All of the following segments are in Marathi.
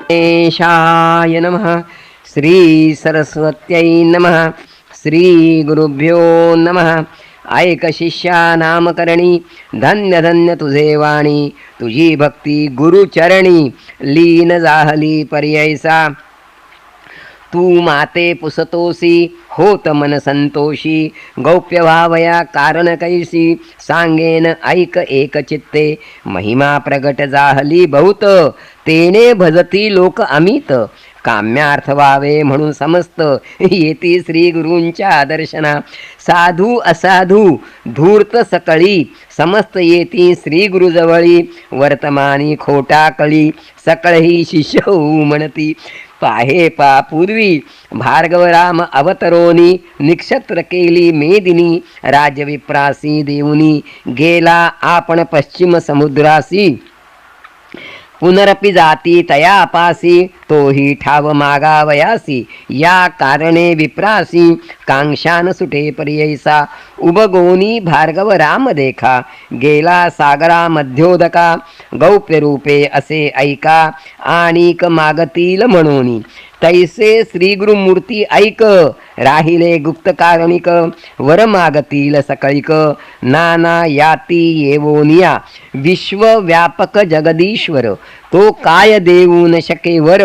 गणेशाय नमः. श्री सरस्वत्यै नमः. श्री गुरुभ्यो नमः. ऐक शिष्या नामकरणी, धन्य धन्य तुझे वाणी. तुझी भक्ती गुरुचरणी, लीन जाहली पर्यैसा. तू माते पुसतोसी, होत मन संतोषी. गौप्य व्हावया कारण कैसी, सांगेन ऐक एक चित्ते. महिमा प्रगट जाहली बहुत, तेने भजती लोक अमित. काम्यार्थ व्हावे म्हणून समस्त, येती श्री गुरूंच्या दर्शना. साधू असाधू धूर्त सकळी, समस्त येती श्री गुरुजवळी. वर्तमानी खोटा कळी, सकळही शिष्य होऊ म्हणती. पाहे पा पूर्वी भार्गवराम अवतरोनी, निक्षत्र केली मेदिनी. राजविप्रासी देऊनी, गेला आपण पश्चिम समुद्रासी. पुनरपि जाती तया अपासी, तोही ठाव मागावयासी. या कारणे विप्रासी, कांक्षान सुटे पर्यैसा. उबगोनी भार्गव राम देखा, गेला सागरा मध्योदका. गौप्य रूपे असे ऐका, आणिक मागतील म्हणूनी. तैसे श्री गुरुमूर्ती ऐक, राहिले गुप्त कारणिक. वर मागतील सकळिक, नाना याती येवोनिया. विश्वव्यापक जगदीश्वर, तो काय देऊ न शके वर.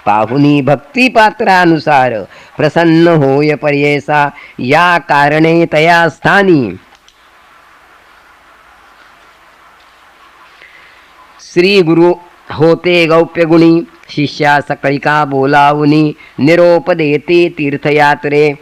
पाहुनी भक्ती पात्रानुसार, प्रसन्न होय पर्येसा. या कारणे तया स्थानी. श्री गुरु होते गौप्य गुणी, शिष्या सकळिका बोलावुनी. निरोप देते तीर्थयात्रे,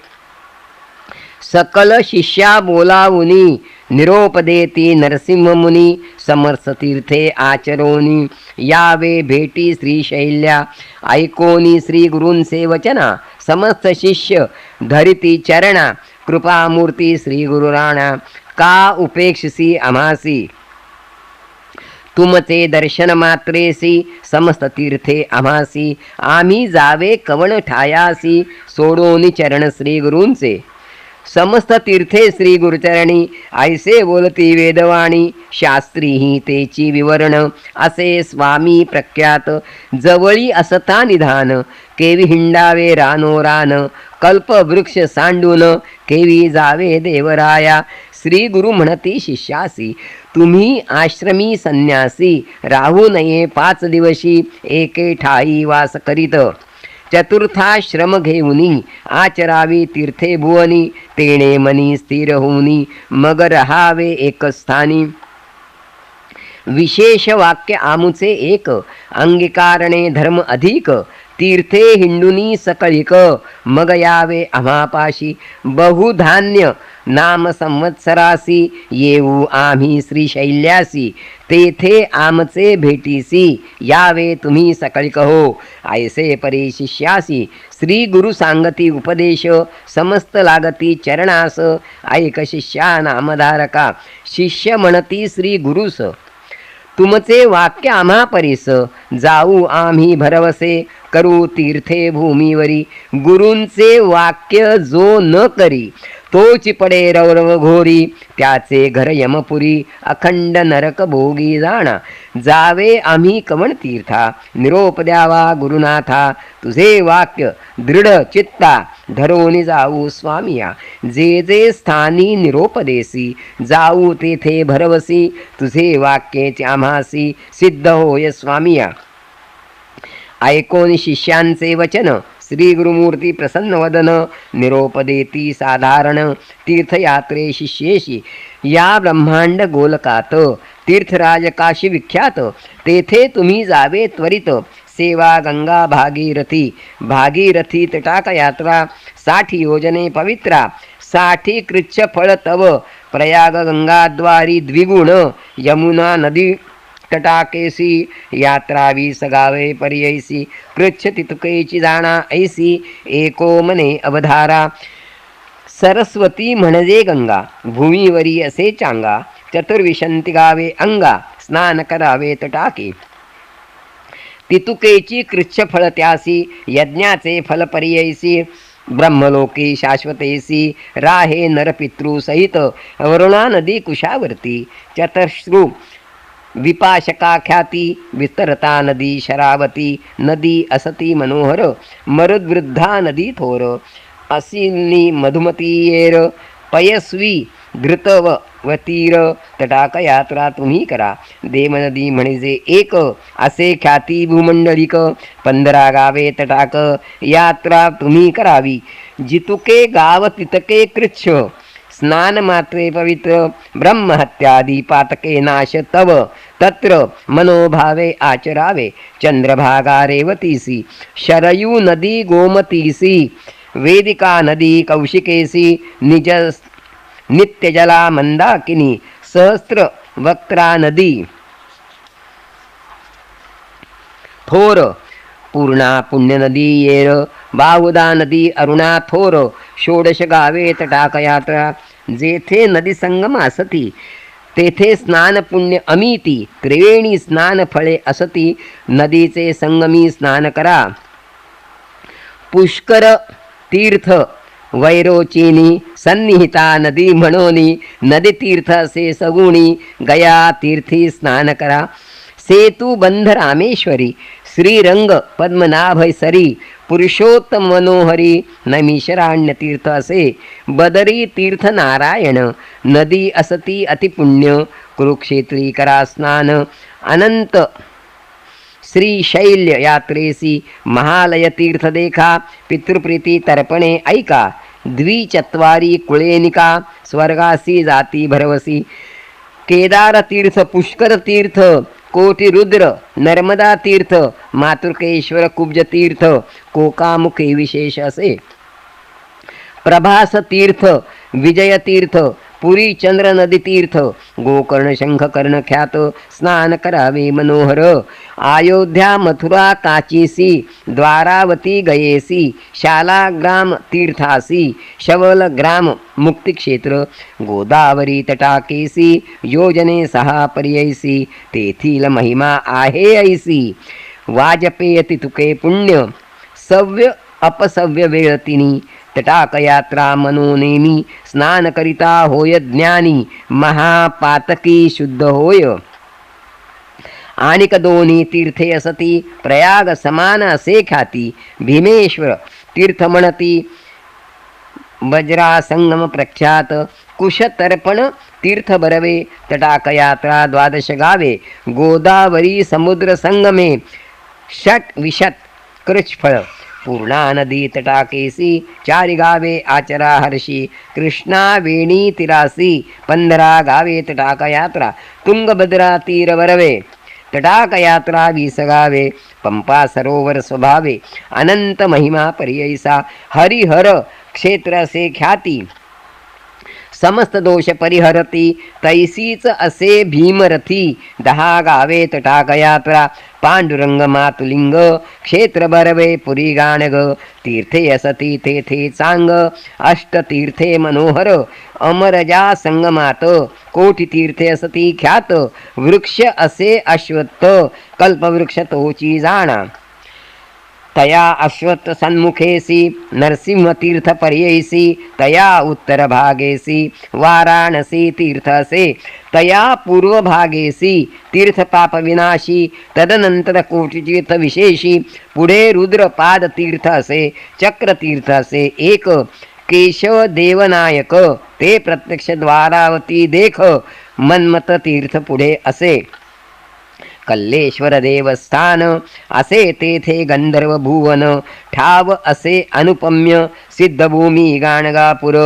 सकल शिष्या बोलावुनी. निरोप देती नरसिंह मुनी, समर्थ तीर्थे आचरोनी. यावे भेटी श्रीशैल्या, ऐकोनी श्री गुरूंचे वचना. समस्त शिष्य धरिती चरणा, कृपामूर्ती श्री गुरुराणा. का उपेक्षसी आम्हासी, तुमचे दर्शन मात्रेसी. समस्त तीर्थे आम्हासी, आम्ही जावे कवण ठायासी. सोडोनी चरण श्री गुरूंचे, समस्त तीर्थे श्री गुरुचरणी. ऐसे बोलती वेदवाणी, शास्त्रीही तेची विवरण. असे स्वामी प्रख्यात, जवळी असता निधान. केवी हिंडावे रानोरान, कल्पवृक्ष सांडून. केवी जावे देवराया, श्री गुरु म्हणती शिष्यासी. तुम्ही आश्रमी संन्यासी, राहू नये 5 दिवशी. एके ठाई वास करीत, चतुर्थाश्रम घेऊनी. आचरावी तीर्थे भुवनी, तेणे मनी स्थिर होऊनी. मग रहावे एक स्थानी. विशेष वाक्य आमुचे एक, अंगीकारणे धर्म अधिक. तीर्थे हिंडुनी सकळिक, मग यावे आम्हापाशी. बहुधान्य नाम संवत्सरासी, येऊ आम्ही श्रीशैल्यासी. तेथे आमचे भेटीसी, यावे तुम्ही सकळिक हो. ऐसे परी शिष्यासी, श्री गुरु सांगती उपदेश. समस्त लागती चरणास, ऐक शिष्या नामधारका. शिष्य म्हणती श्री गुरुस, तुमचे वाक्य आम्हा परीस. जाऊ आम्ही भरवसे, करू तीर्थे भूमीवरी. गुरूंचे वाक्य जो न करी, तोची पडे रवरव घोरी. त्याचे घर यमपुरी, अखंड नरक भोगी जाणा. जावे आम्ही कवण तीर्था, निरोप द्यावा गुरुनाथा. तुझे वाक्य दृढ चित्ता, धरोनी जाऊ स्वामिया. जे जे स्थानी निरोप देसी, जाऊ तेथे भरवसी. तुझे वाक्येचे आम्हासी, सिद्ध होय स्वामिया. ऐकोन शिष्यांचे वचन, श्री गुरुमूर्ती प्रसन्न वदन. निरोप देती साधारण, तीर्थयात्रे शिष्येशी. या ब्रह्मांड गोलकात, तीर्थराज काशी विख्यात. तेथे तुम्ही जावे त्वरित. सेवा गंगा भागीरथी, भागीरथी तटाक यात्रा. 60 योजने पवित्रा, 60 कृच्छ फळ तव. प्रयाग गंगाद्वारी द्विगुण, यमुना नदी तटाकेसी. यात्रावी सगावे पर्यैसी, कृच्छ तितुकेची जाणा ऐसी. एको मने अवधारा, सरस्वती म्हणजे गंगा. भूमीवरी असे चांगा, चतुर्विशंती गावे अंगा. स्नान करावे तटाके, तितुकेची कृच्छ फळ त्यासी. यज्ञाचे फल पर्यैसी, ब्रह्मलोकी शाश्वतेसी. राहे नरपितृ सहित, वरुणा नदी कुशावर्ती. चतश्रु विपाशका ख्याती विस्तरता नदी शरावती नदी असती मनोहर मरुद्वृद्धा नदी थोर असिनी मधुमती येर पयस्वी धृतवतीर तटाक यात्रा तुम्ही करा. देवनदी म्हणजे एक असे ख्याती भूमंडलिक 15 गावे तटाक यात्रा तुम्ही करावी. जितुके गाव तितके कृच्छ स्नान मात्रे पवित्र ब्रह्महत्यादी पातके नाश तव तत्र मनोभावे आचरावे. चंद्रभागा रेवतीसी शरयू नदी गोमतीसी वेदिका नदी कौशिकेसी निज नित्यजला मंदाकिनी सहस्त्र वक्त्रा नदी थोर पूर्णा पुण्य नदी येर बाहुदा नदी अरुणा थोर षोडश गावे तटाक यात्रा. जेथे नदी संगम असती तेथे स्नान पुण्य अमिती त्रिवेणी स्नान फळे असती. नदीचे संगमी स्नान करा. पुष्कर तीर्थ वैरोचिनी सन्निहिता नदी म्हणोनी नदी तीर्थ असे सगुणी गया तीर्थी स्नान करा. सेतू बंध रामेश्वरी श्रीरंग पद्मनाभ सरी पुरुषोत्तम मनोहरी नैमिषारण्य तीर्थ असे बदरी तीर्थ नारायण नदी असती अतिपुण्य कुरुक्षेत्री करा स्नान. अनंत श्रीशैल्य यात्रेसी महालय तीर्थ देखा पितृप्रीती तर्पणे ऐका. द्विचत्वारी कुळेनिका स्वर्गासी जाती भरवसी. केदार तीर्थ पुष्कर तीर्थ कोटी रुद्र नर्मदा तीर्थ मातृकेश्वर कुब्ज तीर्थ कोकामुखे विशेष असे. प्रभास तीर्थ विजय तीर्थ पुरी चंद्र नदी तीर्थ गोकर्ण शंख कर्ण ख्यात स्नान करावे मनोहर. अयोध्या मथुरा काचीसी द्वारावती गयेसी शालाग्राम तीर्थासी शवल ग्राम मुक्तिक्षेत्र गोदावरी तटाकेसी योजने 6 पर्ययसी तेथील महिमा आहे ऐसी. वाजपेयती तुके पुण्य सव्य अपसव्य वेळतिनी तटाक यात्रा मनोनेमी स्नान करिता होय ज्ञानी महापातकी शुद्ध होय. आणिक दोन्ही तीर्थे असती प्रयाग समान असे ख्याती. भीमेश्वर तीर्थ म्हणती वज्रा संगम प्रख्यात कुशतर्पण तीर्थ बरवे. तटाक यात्रा 12 गावे गोदावरी समुद्र संगमे षट विशत कृच्छफळ. पूर्णा नदी तटाकेसी 4 गावे आचरा हर्षी. कृष्णा वेणी तिरासी 15 गावे तटाक यात्रा. तुंगभद्रा तीर वरवे तटाक यात्रा 20 गावे. पंपा सरोवर स्वभावे अनंत महिमा पर्ययसा. हरिहर क्षेत्र असे ख्याती समस्त दोष परिहरती तैसीच असे भीमरथी. 10 गावे तटाक यात्रा. पांडुरंग मातुलिंग क्षेत्र बरवे पुरी गाणग. तीर्थे असती तेथे चांग अष्टतीर्थे मनोहर. अमरजा संगमात कोटी तीर्थे असती ख्यात. वृक्ष असे अश्वत्थ कल्पवृक्ष तोची जाणा. तया अश्वत्थ सन्मुखेसी नरसिंह तीर्थ पर्ययसी. तया उत्तर भागेसी वाराणसी तीर्थ असे. तया पूर्व भागेसी तीर्थ पाप विनाशी. तदनंतर कोटी तीर्थ विशेषी. पुढे रुद्रपाद तीर्थ असे चक्र तीर्थ असे एक. केशव देवनायक ते प्रत्यक्ष द्वारावती देख. मन्मथ तीर्थ पुढे असे. कल्लेश्वर देवस्थान असे तेथे गंधर्व भुवन. ठाव असे अनुपम्य सिद्धभूमी गाणगापूर.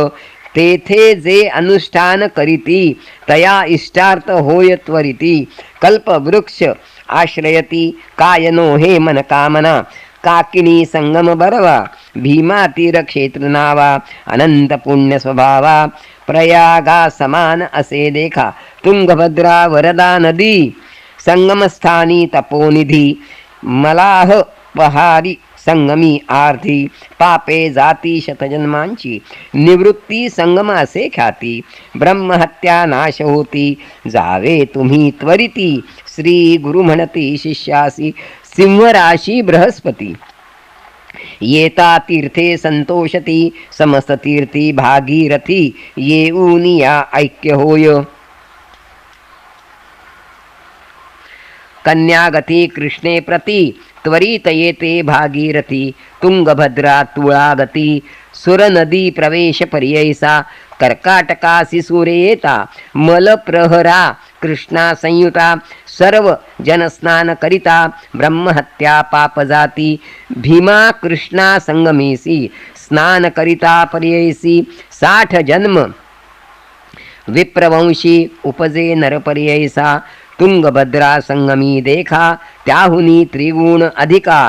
तेथे जे अनुष्ठान करीती तया इष्टार्थ होय त्वरिती. कल्पवृक्ष आश्रयती कायनो हे मनकामना. काकिनी संगम बरवा भीमा तीर क्षेत्र नावा. अनंत पुण्य स्वभावा प्रयागा समान असे देखा. तुंगभद्रा वरदा नदी संगमस्थानी तपोनिधी. मलाह पहारी संगमी आर्धी. पापे जाती शतजन्मांची निवृत्ती संगम असे ख्याती. ब्रह्महत्या नाश होती जावे तुम्ही त्वरिती. श्री गुरु म्हणती शिष्यासी सिंहराशी बृहस्पती. येता तीर्थे संतोषती समस्त तीर्थी भागीरथी. येऊनिया ऐक्य होय. कन्यागती कृष्णे प्रती त्वरित येते भागीरथी तुंगभद्रा तुळागती सुरनदी प्रवेश पर्ययसा कर्काटकासी सूर्य येता मलप्रहरा कृष्णा संयुता सर्व जनस्नान करिता ब्रह्महत्या पाप जाती भीमा कृष्णा संगमेसी स्नान करिता पर्ययसी 60 जन्म विप्रवंशी उपजे नरपर्ययसा तुंगभद्रा संगमी देखा त्याहुनी त्रिगुण अधिका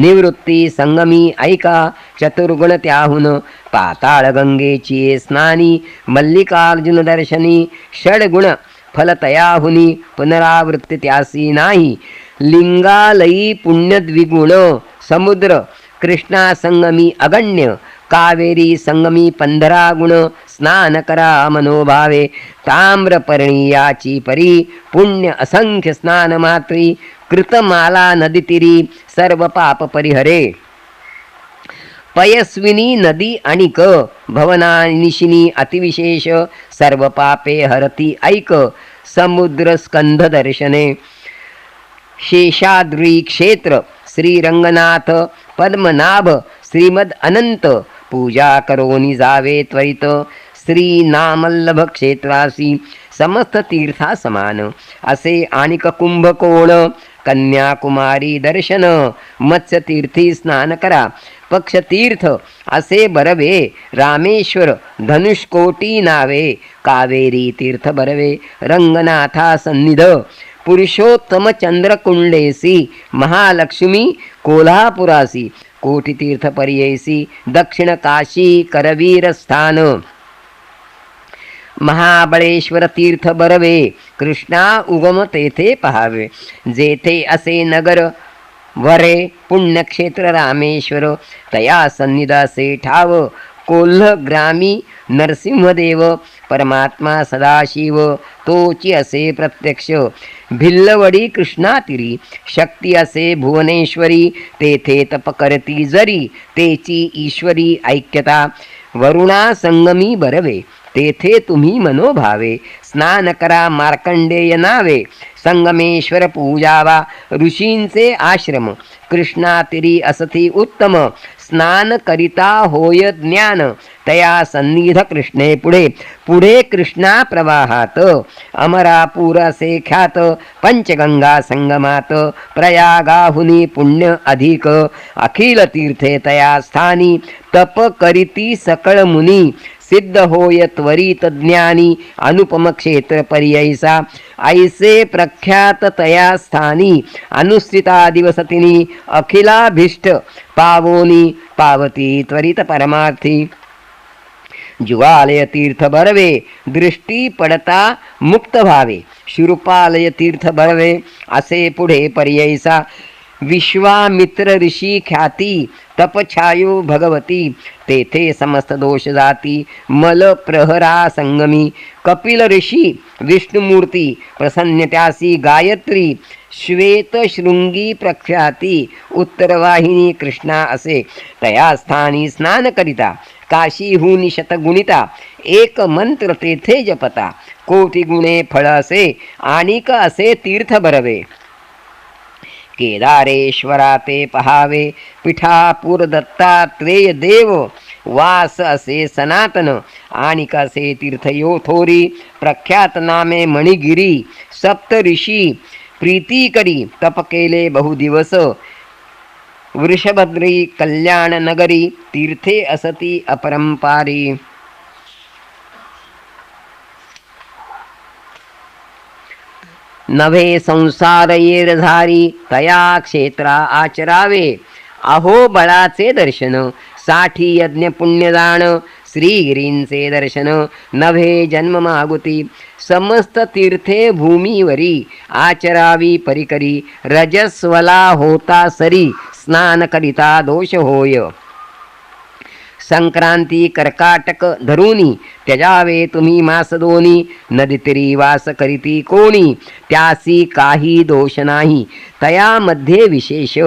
निवृत्ती संगमी ऐका चतुर्गुण त्याहुन पाताळ गंगेची स्नानी मल्लिकार्जुन दर्शनी षडगुण फलतयाहुनी पुनरावृत्ती त्यासी नाही लिंगालयी पुण्यद्विगुण समुद्र कृष्णा संगमी अगण्य कावेरी संगमी 15 गुण स्नान करा मनोभावे ताम्रपर्णीयाची परी पुण्य असंख्य स्नान मात्री कृतमाला नदीतीरी सर्व पाप परिहरे पयस्विनी नदी अणिक भवनानिशिनी अतिविशेष सर्व पापे हरती ऐक समुद्र स्कंध दर्शने शेषाद्री क्षेत्र श्रीरंगनाथ पद्मनाभ श्रीमद अनंत पूजा करोनी जावे त्वरित श्री नामल्लभ क्षेत्रासी समस्त तीर्था समान असे आणिक कुंभकोण कन्याकुमारी दर्शन मत्स्यतीर्थी स्नान करा पक्षतीर्थ असे बरवे रामेश्वर धनुष्कोटी नावे कावेरी तीर्थ बरवे रंगनाथा सन्निध पुरुषोत्तम चंद्रकुंडेसी महालक्ष्मी कोल्हापुरासी कोटितीर्थ पर्ययसी दक्षिण काशी करवीर स्थान महाबळेश्वर तीर्थ बरवे कृष्णा उगम तेथे पहावे जेथे असे नगर वरे पुण्यक्षेत्र रामेश्वर तया सन्निधासे ठाव कोल्ह ग्रामी नरसिंहदेव परमात्मा सदाशिव तोची असे प्रत्यक्ष भिल्लवडी कृष्णातिरी शक्ती असे भुवनेश्वरी तेथे तप करती जरी तेची ईश्वरी ऐक्यता वरुणा संगमी बरवे तेथे तुम्ही मनोभावे स्नान करा मार्कंडेय नावे संगमेश्वर पूजावा ऋषींचे आश्रम कृष्णातिरी असती उत्तम स्नान करिता होय ज्ञान तया सन्निध कृष्णे पुढे पुढे कृष्णा प्रवाहात अमरापूर असे ख्यात पंचगंगा संगमात प्रयागाहुनी पुण्य अधिक अखिल तीर्थे तया स्थानी तप करीती सकळ मुनी सिद्ध होय त्वरित ज्ञानी अनुपम क्षेत्र पर्ययसा ऐसे प्रख्यात तया स्थानी अनुस्थिता दिवसतिनी अखिलाभीष्ट पावोनी पावती त्वरित परमार्थी जुवालय तीर्थ बरवे दृष्टी पडता मुक्त भावे शुरुपालय तीर्थ बरवे असे पुढे पर्ययसा विश्वामित्र ऋषी ख्याती तपछायो भगवती तेथे समस्त दोष जाती मल प्रहरा संगमी कपिल ऋषी विष्णुमूर्ती प्रसन्नत्यासी गायत्री श्वेत शृंगी प्रख्याती उत्तरवाहिनी कृष्णा असे तया स्थानी स्नान करिता काशीहून शतगुणिता एक मंत्र तेथे जपता कोटी गुणे फळ असे आणिक असे तीर्थ बरवे केदारेश्वरा ते पहावे पिठापूर दत्तात्रेय देव वास असे सनातन आणिक असे तीर्थयो थोरी प्रख्यात नामे मणिगिरी सप्त ऋषी प्रीती करी तप केले बहुदिवस वृषभद्री कल्याण नगरी तीर्थे असती अपरंपारी नभे संसार येरधारी तया क्षेत्रा आचरावे अहो बळाचे दर्शन 60 यज्ञ पुण्यदान श्रीगिरींचे दर्शन नभे जन्म मागुती समस्त तीर्थे भूमीवरी आचरावी परिकरी रजस्वला होता सरी स्नान करिता दोष होय संक्रांती कर्काटक धरुनी त्यजावे तुम्ही मास दोनी नदीतरी वास करीती कोणी त्यासी काही दोष नाही तया मध्ये विशेष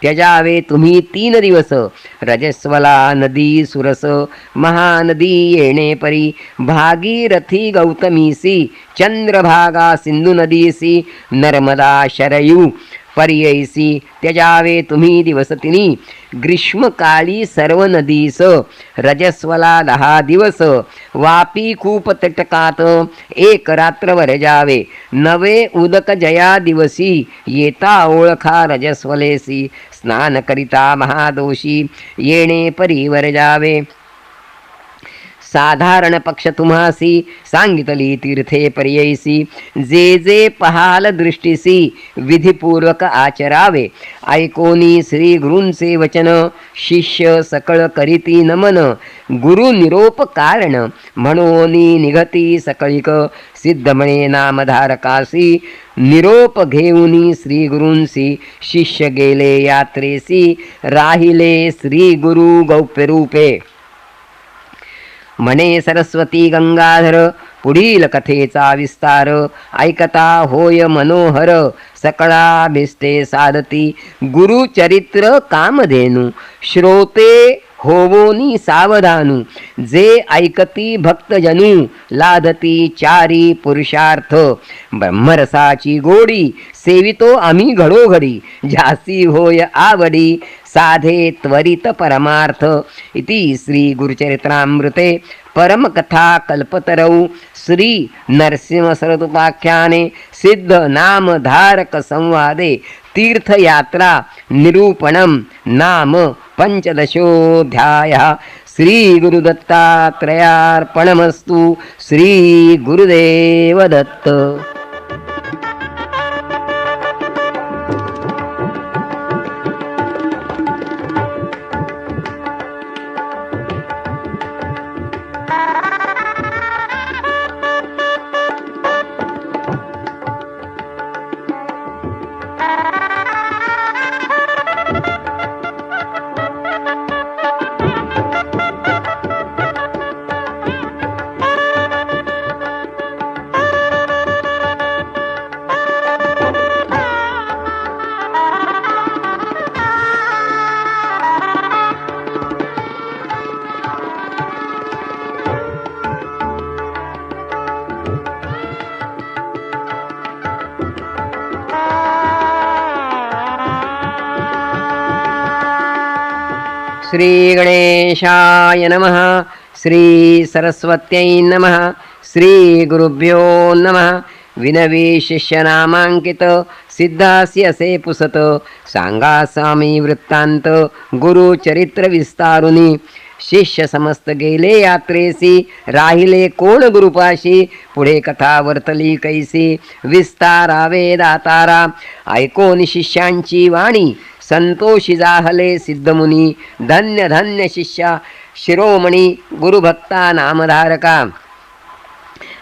त्यजावे तुम्ही 3 दिवस. रजस्वला नदी सुरस महानदी येणे परी, भागीरथी गौतमीसी चंद्रभागा सिंधू नदीसी, नर्मदा शरयू पर्ययसी त्यजावे तुम्ही दिवस 3. ग्रीष्मकाळी सर्व नदीस रजस्वला 10 दिवस, वापी खूप तटकात 1 रात्रभर जावे. नवे उदक जया दिवसी, येता ओळखा रजस्वलेसी, स्नान करिता महादोषी येणे परीवर जावे. साधारण पक्ष तुम्हासी सांगितली तीर्थे पर्ययसी, जे जे पहाल दृष्टीसी विधिपूर्वक आचरावे. ऐकोनी श्री गुरूंचे वचन, शिष्य सकळ करीती नमन. गुरु निरोप कारण म्हणून निघती सकळिक, सिद्ध म्हणे नामधारकासी, निरोप घेऊनी श्री गुरूंसी. शिष्य गेले यात्रेसी, राहिले श्री गुरु गौप्य रूपे. म्हणे सरस्वती गंगाधर पुढील कथेचा विस्तार, ऐकता होय मनोहर सकळा भिष्टे साधती. गुरुचरित्र कामधेनू श्रोते होवोनी सावधानू, जे ऐकती भक्तजनू लाधती 4 पुरुषार्थ. ब्रह्मरसाची गोडी सेवितो आम्ही घडोघडी, जासी होय आवडी साधे त्वरित परमार्थ. इति श्री गुरुचरित्रामृते परमकथा कल्पतरौ श्री नरसिंहसरदुपाख्याने सिद्ध नामधारक संवादे तीर्थयात्रा निरूपणं नाम 15ोऽध्यायः. श्री गुरुदत्तात्रयार्पणमस्तु. श्री गुरुदेव दत्त. श्री गणेशाय नमः. श्री सरस्वत्यै नमः. श्री गुरुभ्यो नमः. विनवी शिष्य नामांकित, सिद्धासी असे पुसत. सांगा स्वामी वृत्तांत, गुरुचरित्र विस्तारुनी. शिष्य समस्त गेले यात्रेसी, राहिले कोण गुरुपाशी. पुढे कथा वर्तली कैसी, विस्तारावे दातारा. ऐकोन शिष्यांची वाणी, संतोषी जाहले सिद्धमुनी. धन्य धन्य शिष्या शिरोमणी, गुरुभक्ता नामधारका.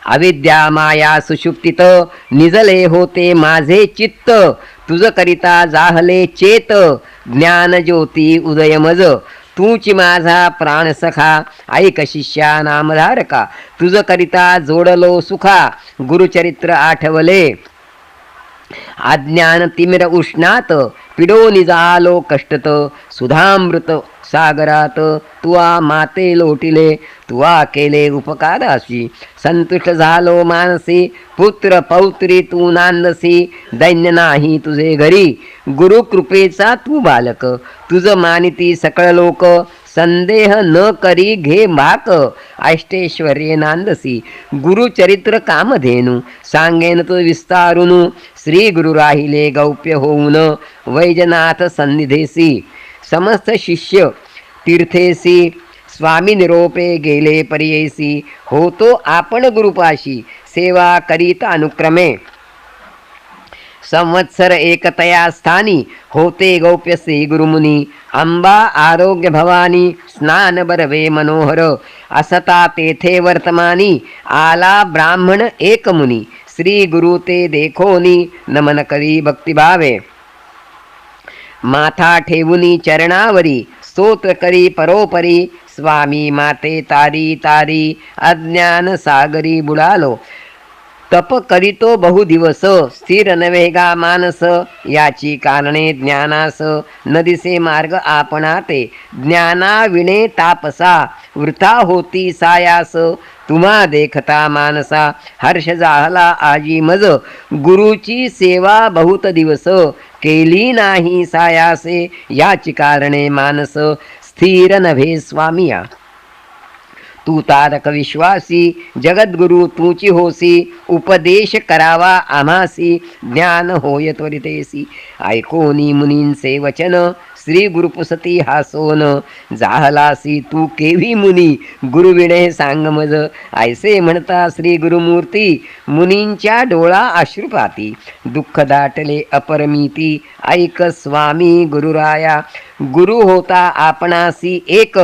अविद्या माया सुषुप्तीत, निजले होते माझे चित्त. तुझ करिता जाहले चेत, ज्ञान ज्योती उदय मज. तूची माझा प्राण सखा, ऐक शिष्या नामधारका. तुझ करिता जोडलो सुखा, गुरुचरित्र आठवले. अज्ञान तिमिर उष्णात, पिडो निजालो कष्टत. सुधामृत सागरात, तुआ माते लोटिले. तुआ केले उपकाराशी, संतुष्ट झालो मानसी. पुत्र पौत्री तू नांदसी, दैन्य नाही तुझे घरी. गुरुकृपेचा तू बालक, तुझ मानिती सकळ लोक. संदेह न करी घे भाक, अष्टेश्वर्ये नांदसी. गुरुचरित्र कामधेनू, सांगेन तो विस्तारुनु. श्री गुरु राहिले गौप्य होऊन, वैजनाथ सन्निधेसी. समस्त शिष्य तीर्थेसी, स्वामी निरोपे गेले पर्ययसी. होतो आपण गुरुपाशी, सेवा करीत अनुक्रमे. संवत्सर एकतया स्थानी, होते गौप्य श्री गुरुमुनी. अंबा आरोग्य भवानी, स्नान बरवे मनोहर. असता तेथे वर्तमानी, आला ब्राह्मण एक मुनी. श्री गुरु ते देखोनी, नमन करी भक्तिभावे. माथा ठेवुनी चरणावरी, स्तोत्र करी परोपरी. स्वामी माते तारी तारी, अज्ञान सागरी बुडालो. तप करीतो बहुदिवस, स्थिर नवेगा मानस, याची कारणे ज्ञानास, न दिसे मार्ग आपणाते, ज्ञानाविणे तापसा, वृथा होती सायास, तुम्हा देखता मानसा, हर्ष जाहला आजी मज, गुरुची सेवा बहुत दिवस, केली नाही सायासे, याची कारणे मानस, स्थिर नव्हे स्वामिया. तू तारक विश्वासी, जगद्गुरु तूची होसी, उपदेश करावा आम्हासी, ज्ञान होय त्वरितेसी. ऐकोनी मुनींचे वचन, श्री गुरुपुसती हासोन, जाहलासी तू केवी मुनी, गुरुविणे सांग मज. ऐसे म्हणता श्री गुरुमूर्ती, मुनींच्या डोळा अश्रुपाती, दुःख दाटले अपरमिती, ऐक स्वामी गुरुराया. गुरु होता आपणासी एक,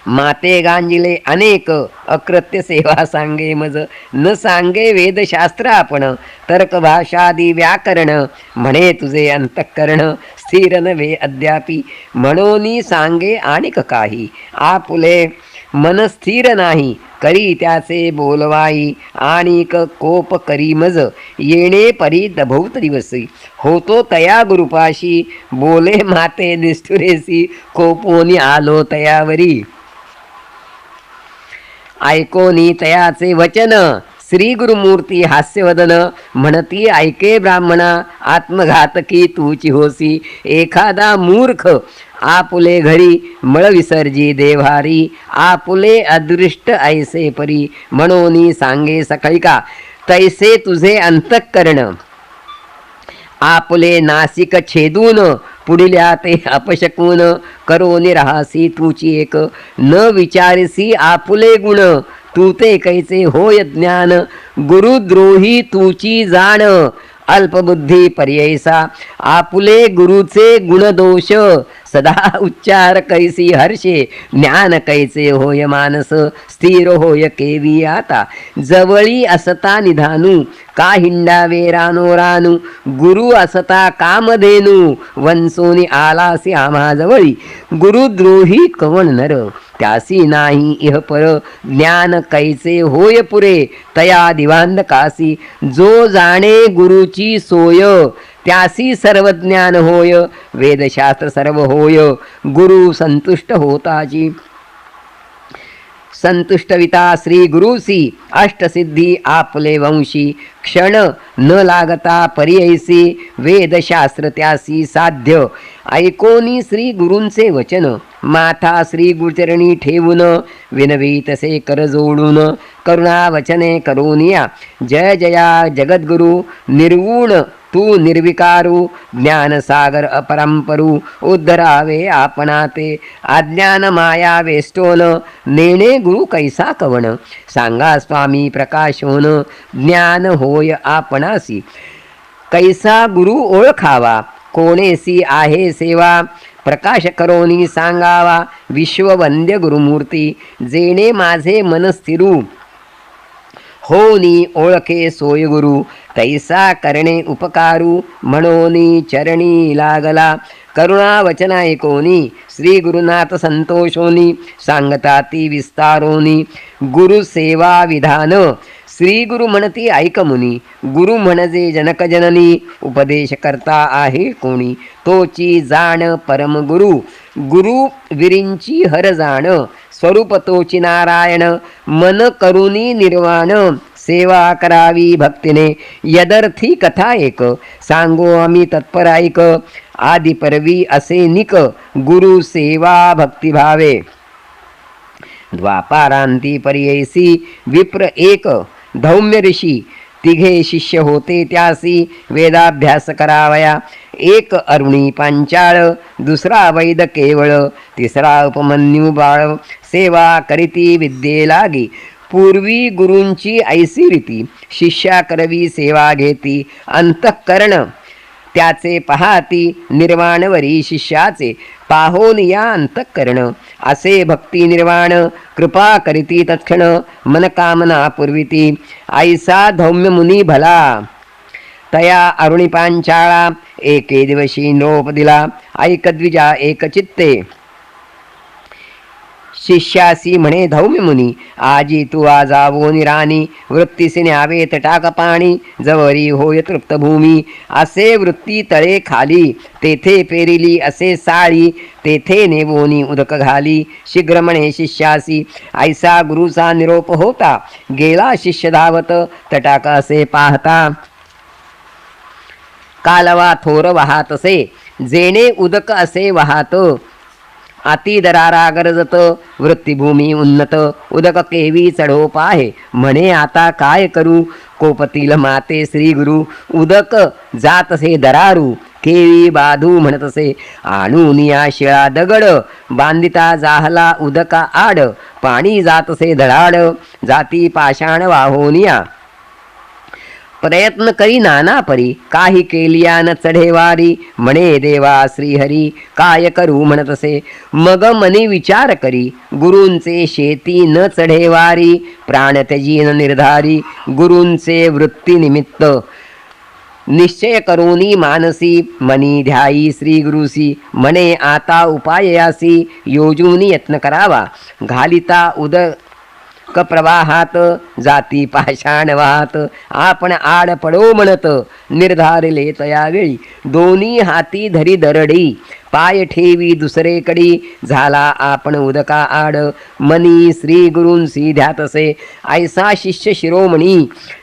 माते गांजिले अनेक, अकृत्य सेवा सांगे मज. न सांगे वेदशास्त्र आपण, तर्क भाषादी व्याकरण, म्हणे तुझे अंतःकरण, स्थिर नव्हे अद्यापी, म्हणून सांगे आणिक काही. आपुले मन स्थिर नाही, करी त्याचे बोलवाई, आणिक कोप करी मज, येणे परी दभौत दिवसी. होतो तया गुरुपाशी, बोले माते निष्ठुरेसी, कोपोनी आलो तयावरी. ऐकोनी तयाचे वचन, श्री गुरुमूर्ती हास्यवदन, म्हणती ऐके ब्राह्मणा, आत्मघातकी तूची होसी. एखादा मूर्ख आपुले घरी, मळ विसर्जी देव्हारी, आपुले अदृष्ट ऐसे परी, म्हणून सांगे सखळिका, तैसे तुझे अंतःकरण. आपुले नासिक छेदून, पुढल्या ते अपशकून, करोनी राहासी तूची एक, न विचारसी आपुले गुण, तू ते कैचे होय ज्ञान. गुरुद्रोही तूची जाण, अल्पबुद्धी पर्ययसा, आपुले गुरुचे गुणदोष, सदा उच्चार कैसी हर्षे, ज्ञान कैचे होय मानस, स्थिर होय केवी आता. जवळी असता निधानू, का हिंडावे रानो रानू, गुरु असता कामधेनू, वंसोनी आलासी आम्हा जवळी. गुरुद्रोही कवण नर, त्यासी नाही इह पर, ज्ञान कैचे होय पुरे, तया दिवांध कासी. जो जाणे गुरुची सोय, त्यासी सर्व ज्ञान होय, वेदशास्त्र सर्व होय, गुरु संतुष्ट होताची. संतुष्टविता श्री गुरुसी, अष्टसिद्धी आपले वंशी, क्षण न लागता पर्ययसी, वेदशास्त्र त्यासी साध्य. ऐकोनी श्री गुरूंचे वचन, माथा श्री गुरुचरणी ठेवून, विनवी तसे कर जोडून, करुणा वचने करोनिया. जय जया जगद्गुरु, निर्गुण तू निर्विकारू, ज्ञानसागर अपरंपरू, उद्धरावे आपणाते. अज्ञान माया वेष्टोन, नेणे गुरु कैसा कवण, सांगा स्वामी प्रकाशोन, ज्ञान होय आपणासी. कैसा गुरु ओळखावा, कोणेसी आहे सेवा, प्रकाश करोनी सांगावा, विश्ववंद्य गुरुमूर्ती. जेणे माझे मन स्थिरू, होनी ओळखे सोय गुरु, तैसा करणे उपकारू, म्हणोनी चरणी लागला. करुणा वचन ऐकोनी, श्री गुरुनाथ संतोषोनी, सांगता ती विस्तारोनी. गुरु सेवा विधान, श्री गुरु म्हणती ऐकमुनी. गुरु म्हणजे जनक जननी, उपदेश करता आहे कोणी, तोची जाण परम गुरु. गुरु विरींची हर जाण, स्वरूप तोची नारायण. मन करुनी निर्वाण, सेवा करावी भक्तीने. यदर्थी कथा एक, सांगो आम्ही तत्पर ऐक. आदि परवी असे निक, गुरु सेवा भक्तिभावे. द्वापारांती पर्ययसी, विप्र एक धौम्य ऋषी. तिघे शिष्य होते त्यासी, वेदाभ्यास करावया. एक अरुणी पांचाळ, दुसरा वैद केवळ, तिसरा उपमन्यू बाळ. सेवा करीती विद्ये लागी, पूर्वी गुरूंची ऐसी रीती. शिष्या करवी सेवा घेती, अंतःकरण त्याचे पाहाती. निर्वाणवरी शिष्याचे, पाहोन या अंतःकरण. असे भक्ती निर्वाण, कृपा करीती तत्क्षण. मनकामना पुरविती, ऐसा धौम्य मुनी भला. तया अरुणी पांचाळा, एके दिवशी नोप दिला. ऐक द्विजा एक चित्ते, शिष्यासी म्हणे धौम्य मुनी, आजी तू आजावो निराणी, वृत्तीसी न्यावे तटाक पाणी, जवरी होय तृप्त भूमी, असे वृत्ती तळे खाली, तेथे पेरिली असे साळी, तेथे नेवोनी उदक घाली, शीघ्र म्हणे शिष्यासी, ऐसा गुरुचा निरोप होता, गेला शिष्य धावत तटाका असे पाहता, कालवा थोर वाहातसे, जेणे उदक असे वाहात, अति दरारा गरजत, वृत्तीभूमी उन्नत, उदक केवी चढो पाहे, म्हणे आता काय करू, कोपतील माते श्री गुरु, उदक जातसे दरारू, केवी बाधू म्हणतसे, आणूनिया शिळा दगड, बांधिता जाहला उदका आड, पाणी जातसे धडाड, जाती पाषाण वाहोनिया, प्रयत्न करी नाना परी, काही केलिया न चढेवारी, म्हणे देवा श्रीहरी, काय करू म्हणतसे, मग मनी विचार करी, गुरूंचे शेती न चढेवारी, प्राण त्यजी न निर्धारी, गुरूंचे वृत्ती निमित्त, निश्चय करोनी मानसी, मनी ध्याई श्री गुरुसी, म्हणे आता उपायासी, योजूनी यत्न करावा, घालिता प्रवाहात, जाती पाषाण वाहात, आपण आड पडो म्हणत, निर्धारले तयावेळी, दोन्ही हाती धरी दरडी, पाय ठेवी दुसरेकडी, झाला आपण उदका आड, मनी श्री गुरूंसी ध्यातसे, ऐसा शिष्य शिरोमणी,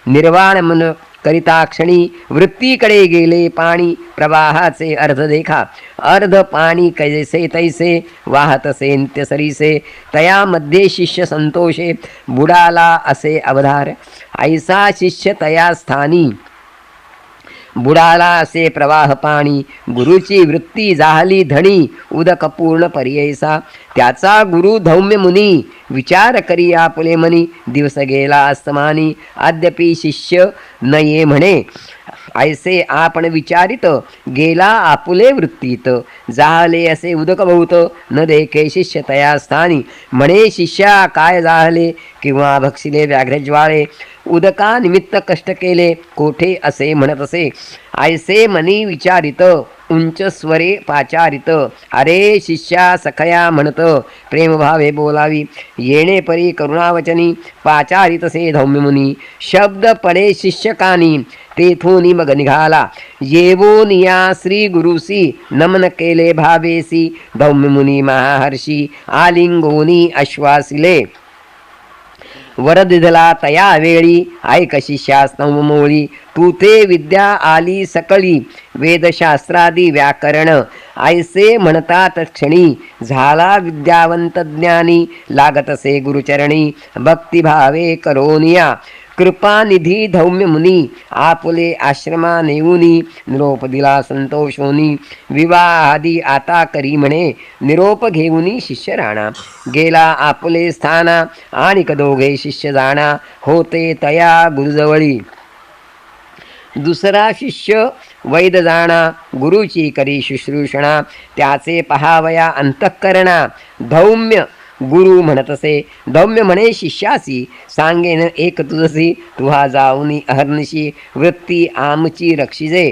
निर्वाण मन करिता क्षणी, वृत्तीकडे गेले पाणी, प्रवाहाचे अर्ध देखा, अर्ध पाणी कैसे तैसे, वाहतसे नित्य सरीसे, तयामध्ये शिष्य संतोषे, बुडाला असे अवधार, ऐसा शिष्य तया स्थानी, बुडाला असे प्रवाह पाणी, गुरुची वृत्ती जाहली धणी, उदक पूर्ण पर्ययसा, त्याचा गुरु धौम्य मुनी, विचार करी आपुले मनी, दिवस गेला अस्तमानी, अद्यापि शिष्य न ये म्हणे, ऐसे आपण विचारित, गेला आपुले वृत्तीत, जाहले असे उदक बहुत, न देखे शिष्य तया स्थानी, म्हणे शिष्या काय जाहले, किंवा भक्षिले व्याघ्रज्वाळे, उदका निमित्त कष्ट केले, कोठे असे म्हणत असे, ऐसे मनी विचारित, उंच स्वरे पाचारित, अरे शिष्या सखया म्हणत, प्रेमभावे बोलावी, येणे परी करुणावचनी, पाचारितसे धौम्यमुनी, शब्द पडे शिष्यकानी, तेथून मग निघाला, येवोनिया श्री गुरुसी, नमन केले भावेसी, धौम्यमुनी महाहर्षी, आलिंगोनी आश्वासिले, वर दिधला तया वेळी, ऐक शिष्यास नवमोळी, तू ते विद्या आली सकळी, वेदशास्त्रादी व्याकरण, ऐसे म्हणतात क्षणी, झाला विद्यावंत ज्ञानी, लागतसे गुरुचरणी, भक्तिभावे करोनिया, कृपानिधी धौम्य मुनी, आपुले आश्रमा नेऊनी, निरोप दिला संतोषोनी, विवाहादी आता करी म्हणे, निरोप घेऊनी शिष्य राणा, गेला आपुले स्थाना, आणि दोघे शिष्य जाणा, होते तया गुरुजवळी, दुसरा शिष्य वैद जाणा, गुरुची करी शुश्रूषणा, त्याचे पहावया अंतःकरणा, धौम्य गुरु म्हणतसे, धौम्य म्हणे शिष्यासी, सांगेन एक तुझसी, तुहा जाऊनी अहर्निशी, वृत्ती आमची रक्षिजे,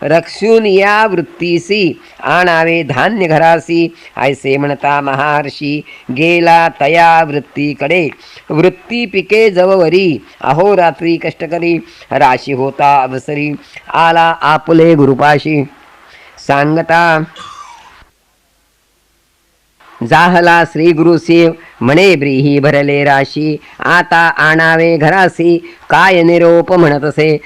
रक्षून या वृत्तीसी, आणावे धान्य घरासी, ऐसे म्हणता महार्षी, गेला तया वृत्तीकडे, वृत्ती पिके जववरी, अहोरात्री कष्ट करी, राशी होता अवसरी, आला आपुले गुरुपाशी, सांगता जाहला श्री गुरुसी, म्हणे ब्रीही भरले राशी, आता आणावे घरासी, काय निरोप म्हणतसे,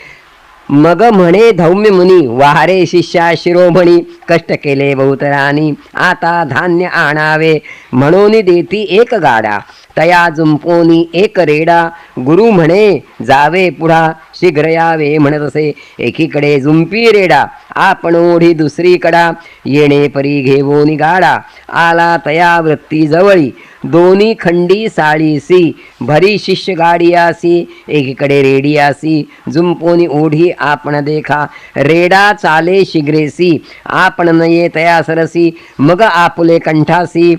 मग म्हणे धौम्य मुनी, वारे शिष्या शिरोमणी, कष्ट केले बहुतरानी, आता धान्य आणावे, म्हणून देती एक गाडा, तया जुंपोनी एक रेडा, गुरु म्हणे जावे पुढा, शीघ्र यावे म्हणतसे, एकीकडे जुंपी रेडा, आपण ओढी दुसरीकडा, येणे परी घेवोनी गाडा, आला तया वृत्ती जवळी, दोन्ही खंडी साळीसी, भरी शिष्य गाडियासी, एकीकडे रेडियासी, जुंपोनी ओढी आपण देखा, रेडा चाले शीघ्रेसी, आपण नये तया सरसी, मग आपुले कंठासी,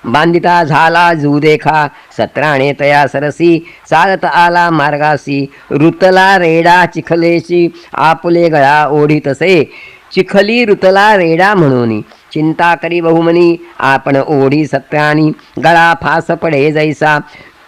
बांधिता झाला जू देखा, सत्राणे तया सरसी, चालत आला मार्गासी, ऋतला रेडा चिखलेची, आपुले गळा ओढीतसे, चिखली ऋतला रेडा म्हणून, चिंता करी बहुमनी आपण ओढी सत्यानी गळा फास पडे जैसा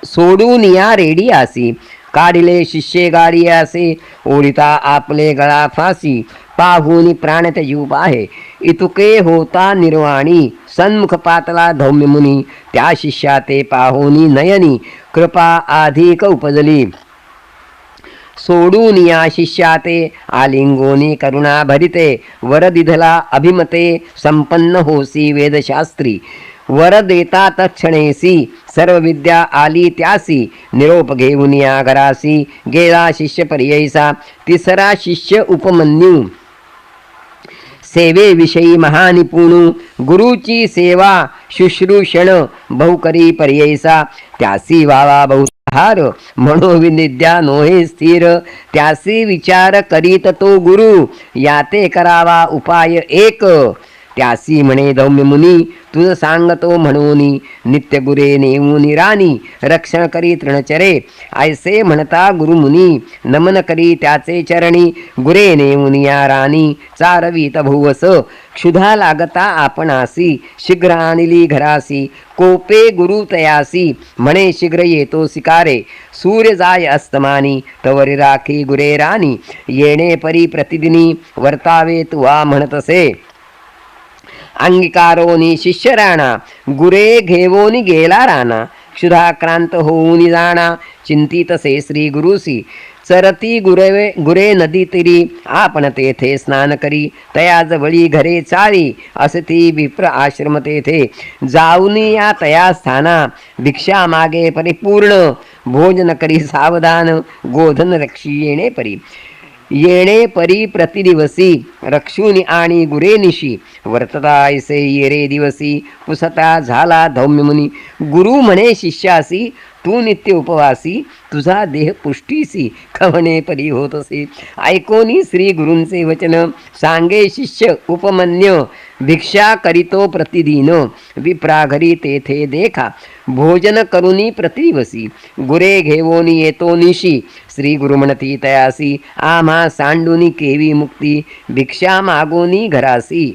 सोडून या रेडी आसी काढिले शिष्ये गाडी असे ओढिता आपले गळा फासी पाहुनी प्राण जीव आहे इतुके होता निर्वाणी सन्मुख पातला धौम्य मुनी त्या शिष्या ते पाहुनी नयनी कृपा अधिक उपजली सोडून या शिष्या ते आलिंगोनी करुणा भरिते वर दिधला अभिमते संपन्न होसी वेदशास्त्री वर देता तत्क्षणेसी सर्व विद्या आली त्यासी निरोप घेऊन या घरासी गेला शिष्य पर्ययसा तिसरा शिष्य उपमन्यू सेवेविषयी महानिपुण गुरुची सेवा शुश्रूषण बहुकरी पर्ययसा त्यासी वावा बहुहार मनोविनिद्या नोहे स्थिर त्यासी विचार करीत तो गुरु याते करावा उपाय एक त्यासी म्हणे धौम्य मुनी तुझ सांगतो म्हणून नित्य गुरे नेऊनी राणी रक्षण करी तृणचरे ऐसे म्हणता गुरुमुनी नमन करी त्याचे चरणी गुरे नेऊन या राणी चारवीत भुवस क्षुधा लागता आपणासी शीघ्र आणली घरासी कोपे गुरु तयासी म्हणे शीघ्र येतो सिकारे सूर्य जाय अस्तमानी तवरी राखी गुरे राणी येणे परी प्रतिदिनी वर्तावे तुवा म्हणतसे अंगीकारोनी शिष्य राणा गुरे घेवोनी गेला राणा क्षुधाक्रांत होऊनी जाणा चिंतितसे श्री गुरुसी चरती गुरे नदी तिरी आपण तेथे स्नान करी तया जवळी घरे चाळी असती विप्र आश्रम तेथे जाऊनी या तया स्थाना भिक्षा मागे परिपूर्ण भोजन करी सावधान गोधन रक्षी येणे परी प्रतिदिवसी रक्षुनी आणि गुरेनिशी वर्तता ऐसे येरे दिवसी पुसता झाला धौम्य मुनी गुरु म्हणे शिष्यासी तू नित्य उपवासी तुझा देह पुष्टीसी कवणे परी होतसे ऐकोनी श्री गुरूंचे वचन सांगे शिष्य उपमन्य भिक्षा करीतो प्रतिदिन विप्राघरी तेथे देखा भोजन करुनी प्रतिदिवसी गुरे घेवोनी येतो निशी श्री गुरु म्हणती तयासी आम्हा सांडुनी केवी मुक्ती भिक्षा मागोनी घरासी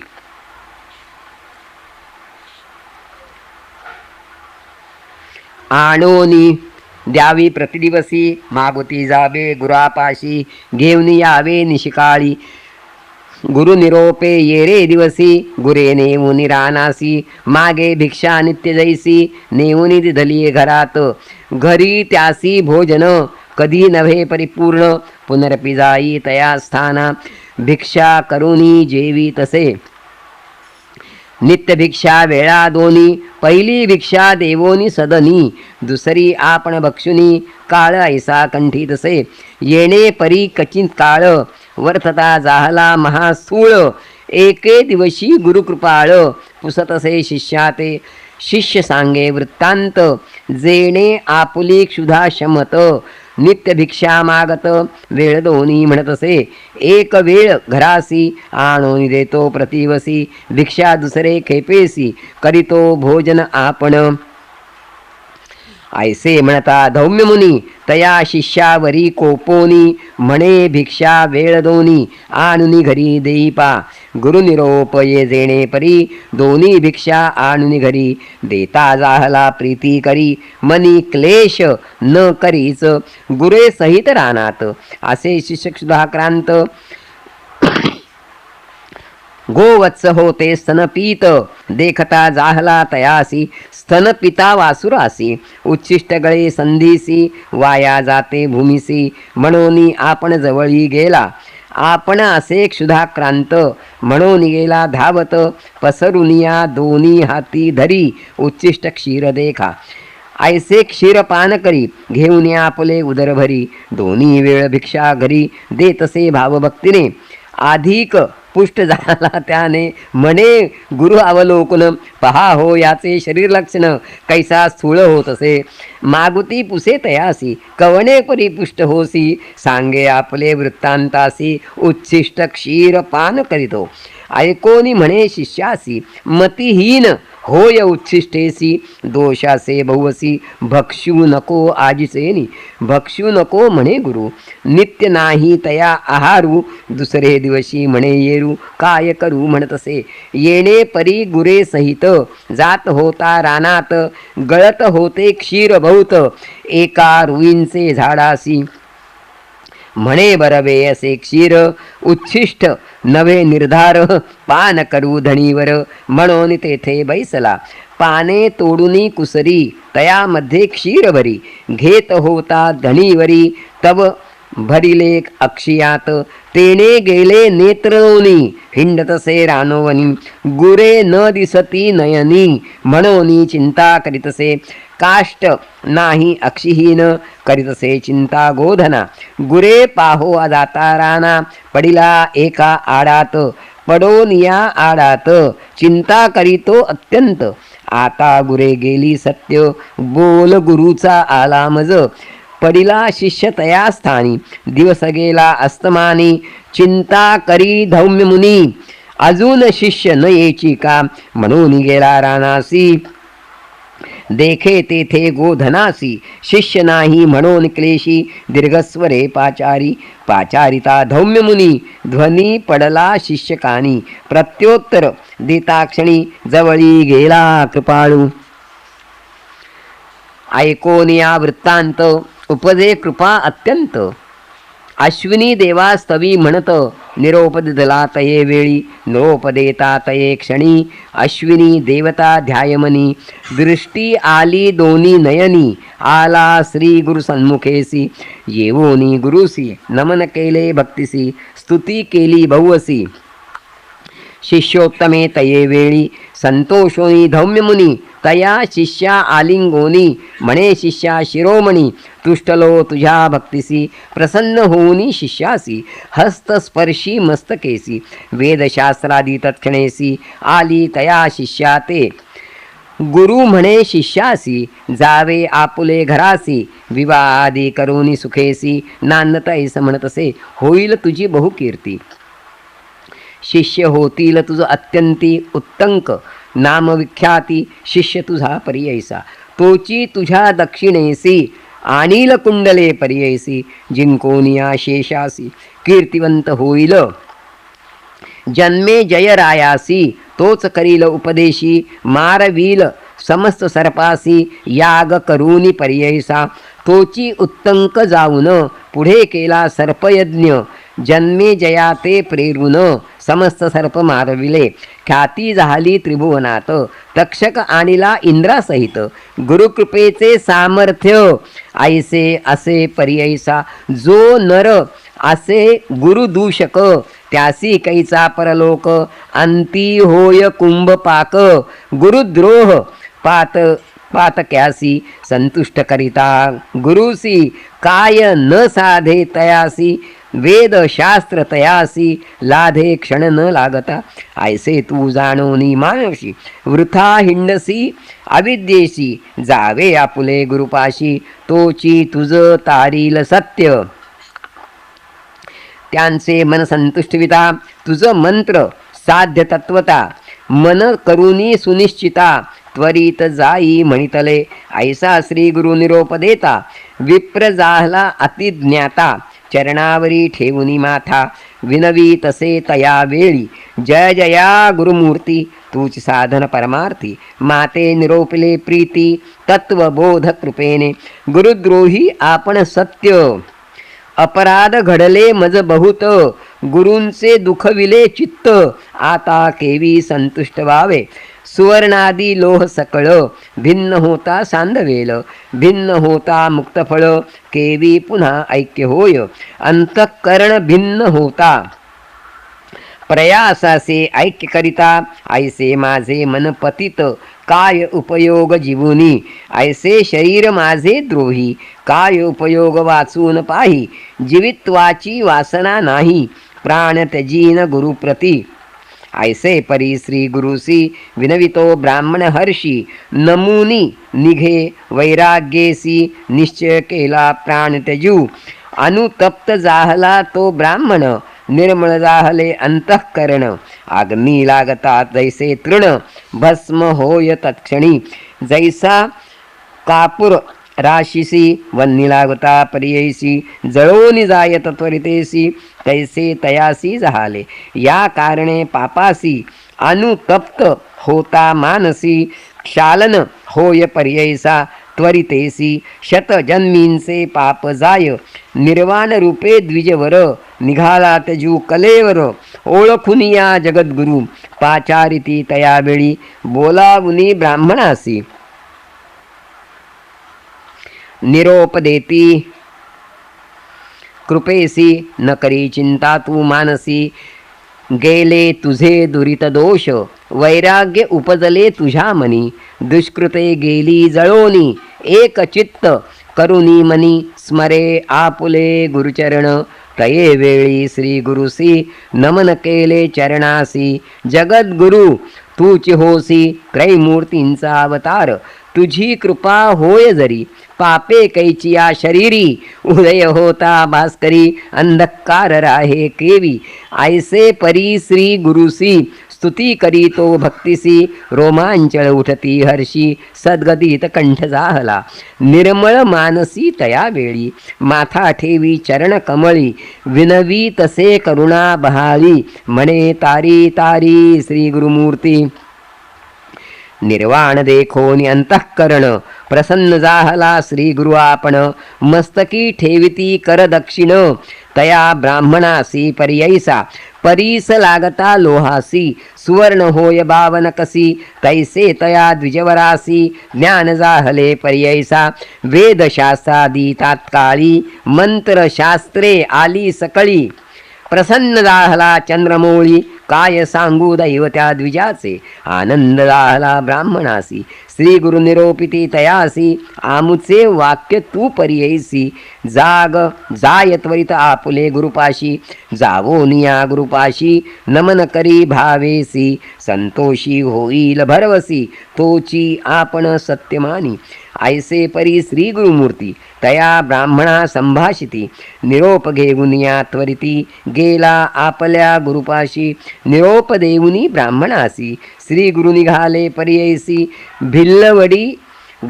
आणोनी द्यावी प्रतिदिवसी मागुती जावे गुरापाशी घेऊन यावे निशिकाळी गुरु निरोपे येरे दिवसी गुरे नेऊनी रानासी मागे भिक्षा नित्य जैसी नेऊनी दिधली घरात घरी त्यासी भोजन कधी नव्हे परिपूर्ण पुनरपि जाई तया स्थाना भिक्षा करुनी जेवी तसे नित्य भिक्षा वेळा दोनी पहिली भिक्षा देवोनी सदनी दुसरी आपण बक्षुनी काळ ऐसा कंठी तसे येणे परी कचित काळ वर्थता जाहला महास्थूळ एके दिवशी गुरुकृपाळ पुसतसे शिष्याते शिष्य सांगे वृत्तांत जेणे आपुली क्षुधा शमत नित्य भिक्षा मागत वेळ दोन्ही म्हणतसे एक वेळ घरासी आणून देतो प्रतिवसी भिक्षा दुसरे खेपेसी करीतो भोजन आपण ऐसे म्हणता धौम्य मुनी तया शिष्यावरी कोपोनी म्हणे भिक्षा वेळ दोनी आणुनी घरी देईपा गुरु निरोप ये जेणे परी दोन्ही भिक्षा आणुनी घरी देता जाहला प्रीती करी मनी क्लेश न करीच गुरे सहित रानात असे शिष्य क्षुधाक्रांत गोवत्स होते स्तनपीत देखता जाहला तयासी स्तनपिता वासुरासी उच्छिष्ट गळे संधीसी वाया जाते भूमिसी म्हणून आपण जवळी गेला आपण असे क्षुधाक्रांत म्हणून गेला धावत पसरुनिया दोन्ही हाती धरी उच्छिष्ट क्षीर देखा ऐसे क्षीरपान करी घेऊन आपले उदर भरी दोन्ही वेळ भिक्षा घरी देतसे भावभक्तीने अधिक पुष्ट झाला त्याने म्हणे गुरु अवलोकन पहा हो याचे शरीर लक्षण कैसा स्थूळ होत असे मागुती पुसे तयासी कवणे परिपुष्ट होसी सांगे आपले वृत्तांतासी उच्छिष्ट क्षीर पान करीतो ऐकोनी म्हणे शिष्यासी मतिहीन होय उच्छिष्टेसी दोषासे बहुवसी भक्षू नको आजिसेनी भक्षू नको म्हणे गुरु नित्य नाही तया आहारू दुसरे दिवशी म्हणे येरू काय करू म्हणतसे येणे परी गुरे सहित जात होता रानात गळत होते क्षीर बहुत एका रुईंचे झाडासी म्हणे बरवे असे क्षीर उच्छिष्ट नवे निर्धार पान करू धणीवर म्हणून तेथे बैसला पाने तोडुनी कुसरी तयामध्ये क्षीर भरी घेत होता धणीवरी तव भरिले अक्षियात तेने गेले नेत्रोनी हिंडतसे रानोवनी गुरे न दिसती नयनी म्हणोनी चिंता करीतसे काष्ट नाही अक्षिहीन करीतसे चिंता गोधना गुरे पाहो जाता राना पडिला एका आडात पडोन या आडात चिंता करीतो अत्यंत आता गुरे गेली सत्य बोल गुरुचा आला मज पडिला शिष्य तया स्थानी दिवस गेला अस्तमानी चिंता करी धौम्य मुनी अजून शिष्य न येची का म्हणून गेला रानासी देखे तेथे गोधनासी शिष्य नाही म्हणून क्लेशी दीर्घस्वरे पाचारी पाचारिता धौम्य मुनी ध्वनी पडला शिष्यकानी प्रत्योत्तर देताक्षणी जवळी गेला कृपाळू ऐकोन या वृत्तांत उपदे कृपा अत्यंत अश्विनी देवा स्तवी म्हणत निरोप दिला तये वेळी निरोप देता तये क्षणी अश्विनी देवता ध्यायमनी दृष्टी आली दोन्ही नयनी आला श्री गुरु सन्मुखेसी येवोनी गुरुसी नमन केले भक्तिसी स्तुती केली बहुवसी शिष्योत्तमे तये वेळी संतोषोनी धौम्य मुनी तया शिष्या आलिंगोनी म्हणे शिष्या शिरोमणी तुष्टलो तुझ्या भक्तिसी प्रसन्न होऊनी शिष्यासी हस्तस्पर्शी मस्तकेसी वेदशास्त्रादी तत्क्षणेसी आली तया शिष्या ते गुरु म्हणे शिष्यासी जावे आपुले घरासी विवाहादी करोनी सुखेसी नान्नत ऐस म्हणतसे होईल तुझी बहुकीर्ती शिष्य होतील तुझ अत्यंती उत्तंक नामविख्याती शिष्य तुझा पर्ययसा तोची तुझ्या दक्षिणेसी आणील कुंडले पर्ययसी जिंकोनिया शेषासी कीर्तिवंत होईल जन्मे जयरायासी तोच करील उपदेशी मारवील समस्त सर्पासी याग करूनी पर्ययसा तोची उत्तंक जाऊन पुढे केला सर्पयज्ञ जन्मे जयाते प्रेरून समस्त सर्प मारविले ख्याती झाली त्रिभुवनात तक्षक आणिला इंद्रासहित गुरुकृपेचे सामर्थ्य ऐसे असे पर्ययसा जो नर असे गुरुदूषक त्यासी कैचा परलोक अंती होय कुंभपाक गुरुद्रोह पातक्यासी संतुष्ट करिता गुरुसी काय न साधे तयासी वेद शास्त्र तयासी लाधे क्षण न लागता ऐसे तू जाणोनी मानसी वृथा हिंडसी अविद्येसी जावे आपुले गुरुपाशी तोची तुझ तारील सत्य त्यांचे मन संतुष्टविता तुझ मंत्र साध्य तत्वता मन करुनी सुनिश्चिता त्वरित जाई म्हणितले ऐसा श्री गुरु निरोप देता विप्र जाहला अतिज्ञाता चरणावरी ठेवुनी माथा विनवी तसे तया वेळी जय जया गुरुमूर्ती तूच साधन परमार्थी माते निरोपले प्रीती तत्वबोध कृपेने गुरुद्रोही आपण सत्य अपराध घडले मज बहुत गुरूंचे दुखविले चित्त आता केवी संतुष्ट व्हावे सुवर्णादी लोह सकळ भिन्न होता सांदवेल भिन्न होता मुक्तफळ केवी पुन्हा ऐक्य होय अंतःकरण भिन्न होता प्रयासासे ऐक्य करिता ऐसे माझे मन पतित काय उपयोग जीवुनी ऐसे शरीर माझे द्रोही काय उपयोग वाचून पाही जीवित्वाची वासना नाही प्राण त्यजीन गुरुप्रती ऐसे परी श्री गुरुसी विनवितो ब्राह्मण हर्षी नमुनी निघे वैराग्येसी निश्चय केला प्राण त्यजू अनुतप्त जाहला तो ब्राह्मण निर्मळ जाहले अंतःकरण अग्नी लागता जैसे तृण भस्म होय तत्क्षणी जैसा कापूर राशिसी वन्नी लागता पर्ययसी जळोनी जायत त्वरितेसी तैसे तयासी झाले. या कारणे पापासी अनुतप्त होता मानसी क्षालन होय पर्ययसा त्वरितेसी शतजन्मींचे पाप जाय निर्वाण रूपे द्विजवर निघाला तजू कलेवर ओळखुनिया जगद्गुरु पाचारिती तयावेळी बोलावुनी ब्राह्मणासी निरोप देती कृपेसी न करी चिंता तू मानसी गेले तुझे दुरित दोष वैराग्य उपजले तुझ्या मनी दुष्कृते गेली जळोनी एक चित्त करुनी मनी स्मरे आपुले गुरुचरण तये वेळी श्री गुरुसी नमन केले चरणासी जगद्गुरु तूच होसी त्रैमूर्तींचा अवतार तुझी कृपा होय जरी पापे कैचिया शरीरी उदय होता भास्करी अंधकार राहे केवी ऐसे परी श्री गुरुसी स्तुती करी तो भक्तिसी रोमांचळ उठती हर्षी सद्गदित कंठ जाहला निर्मळ मानसी तया वेळी माथा ठेवी चरण कमळी विनवी तसे करुणा बहाळी म्हणे तारी तारी श्री गुरुमूर्ती निर्वाण देखोनी अंतःकरण प्रसन्न जाहला श्री गुरु आपण मस्तकी ठेविती कर दक्षिण तया ब्राह्मणासी पर्ययसा परीस लागता लोहासी सुवर्ण होय बावन कसी तैसे तया द्विजवरासी ज्ञान जाहले पर्ययसा वेदशास्त्रादी तात्काळी मंत्रशास्त्रे आली सकळी प्रसन्न जाहला चंद्रमौळी काय सांगू दैव त्या द्विजाचे आनंद जाहला ब्राह्मणासी श्री गुरु निरोपिती तयासी आमुचे वाक्य तू पर्ययसी जाग जाय त्वरित आपुले गुरुपाशी जावोनिया गुरुपाशी नमन करी भावेसी संतोषी होईल भरवसी तोची आपण सत्यमानी ऐसे परी श्री गुरुमूर्ती तया ब्राह्मणा संभाषिती निरोप घेऊनिया त्वरिती गेला आपल्या गुरुपाशी निरोप देऊनी ब्राह्मणासी श्री गुरु निघाले पर्ययसी भिल्लवडी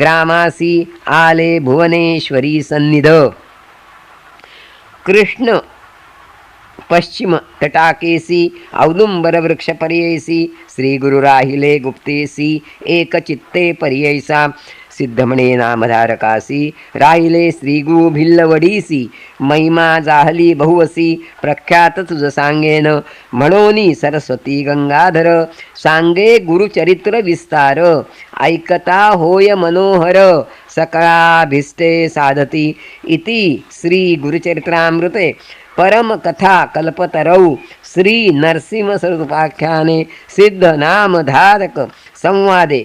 ग्रामासी आले भुवनेश्वरी सन्निध कृष्ण पश्चिम तटाकेसी औदुंबर वृक्ष पर्ययसी श्री गुरु राहिले गुप्तेसी एक चित्ते पर्ययसा सिद्धमणे नामधारकासी राहिले श्री गुरु भिल्लवडीसी महिमा जाहली बहुवसी प्रख्यात तुझ सांगेन म्हणोनी सरस्वती गंगाधर सांगे गुरुचरित्र विस्तार ऐकता होय मनोहर सकळाभिष्टे साधती इति श्री गुरुचरित्रामृते परम कथा कल्पतरौ श्री नरसिंह स्वरूपाख्याने सिद्ध नामधारक संवादे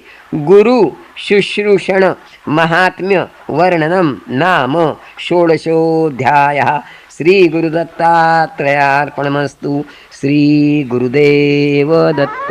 गुरु शुश्रूषण महात्म्य वर्णनम नाम षोडशोऽध्यायः श्री गुरुदत्तात्रेयार्पणमस्तु श्री गुरुदेव दत्त.